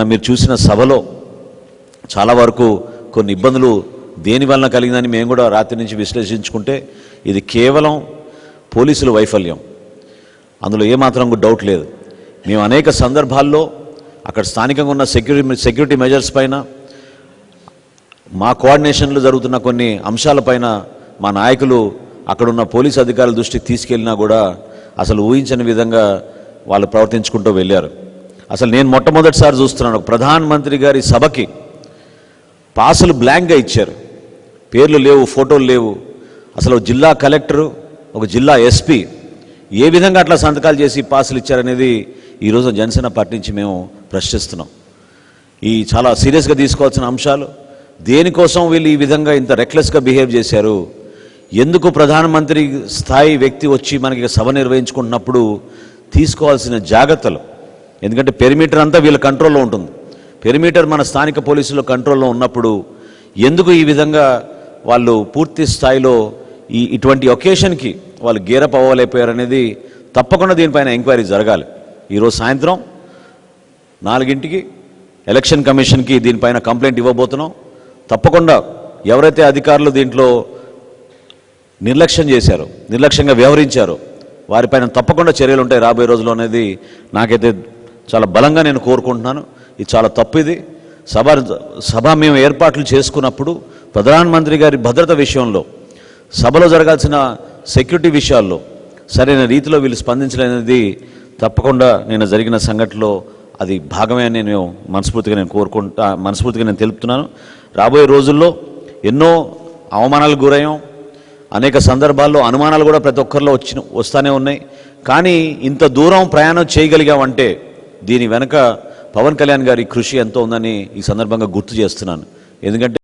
మీరు చూసిన సభలో చాలా వరకు కొన్ని ఇబ్బందులు దేని వలన కలిగిందని మేము కూడా రాత్రి నుంచి విశ్లేషించుకుంటే ఇది కేవలం పోలీసుల వైఫల్యం, అందులో ఏమాత్రం డౌట్ లేదు. మేము అనేక సందర్భాల్లో అక్కడ స్థానికంగా ఉన్న సెక్యూరిటీ మెజర్స్ పైన, మా కోఆర్డినేషన్లో జరుగుతున్న కొన్ని అంశాలపైన మా నాయకులు అక్కడున్న పోలీసు అధికారుల దృష్టికి తీసుకెళ్ళినా కూడా అసలు ఊహించని విధంగా వాళ్ళు ప్రవర్తించుకుంటూ వెళ్ళారు. అసలు నేను మొట్టమొదటిసారి చూస్తున్నాను, ప్రధానమంత్రి గారి సభకి పాసులు బ్లాంక్గా ఇచ్చారు, పేర్లు లేవు, ఫోటోలు లేవు. అసలు జిల్లా కలెక్టరు, ఒక జిల్లా ఎస్పీ ఏ విధంగా అట్లా సంతకాలు చేసి పాసులు ఇచ్చారనేది ఈరోజు జనసేన పార్టీ నుంచి మేము ప్రశ్నిస్తున్నాం. ఈ చాలా సీరియస్గా తీసుకోవాల్సిన అంశాలు. దేనికోసం వీళ్ళు ఈ విధంగా ఇంత రెక్లెస్గా బిహేవ్ చేశారు? ఎందుకు ప్రధానమంత్రి స్థాయి వ్యక్తి వచ్చి మనకి సభ నిర్వహించుకుంటున్నప్పుడు తీసుకోవాల్సిన జాగ్రత్తలు? ఎందుకంటే పెరిమీటర్ అంతా వీళ్ళ కంట్రోల్లో ఉంటుంది. పెరిమీటర్ మన స్థానిక పోలీసుల కంట్రోల్లో ఉన్నప్పుడు ఎందుకు ఈ విధంగా వాళ్ళు పూర్తి స్థాయిలో ఇటువంటి ఒకేషన్కి వాళ్ళు గేరప్ అవ్వలేకపోయారనేది తప్పకుండా దీనిపైన ఎంక్వైరీ జరగాలి. ఈరోజు సాయంత్రం 4ంటికి ఎలక్షన్ కమిషన్కి దీనిపైన కంప్లైంట్ ఇవ్వబోతున్నాం. తప్పకుండా ఎవరైతే అధికారులు దీంట్లో నిర్లక్ష్యం చేశారో, నిర్లక్ష్యంగా వ్యవహరించారో వారిపైన తప్పకుండా చర్యలు ఉంటాయి రాబోయే రోజుల్లో అనేది నాకైతే చాలా బలంగా నేను కోరుకుంటున్నాను. ఇది చాలా తప్పు. ఇది సభ మేము ఏర్పాట్లు చేసుకున్నప్పుడు ప్రధానమంత్రి గారి భద్రత విషయంలో, సభలో జరగాల్సిన సెక్యూరిటీ విషయాల్లో సరైన రీతిలో వీళ్ళు స్పందించలేనిది తప్పకుండా నేను జరిగిన సంఘటనలో అది భాగమే అని నేను మనస్ఫూర్తిగా నేను తెలుపుతున్నాను. రాబోయే రోజుల్లో ఎన్నో అవమానాలకు గురయ్యాం, అనేక సందర్భాల్లో అనుమానాలు కూడా ప్రతి ఒక్కరిలో వస్తూనే ఉన్నాయి. కానీ ఇంత దూరం ప్రయాణం చేయగలిగామంటే దీని వెనక పవన్ కళ్యాణ్ గారి కృషి ఎంతో ఉందని ఈ సందర్భంగా గుర్తు చేస్తున్నాను. ఎందుకంటే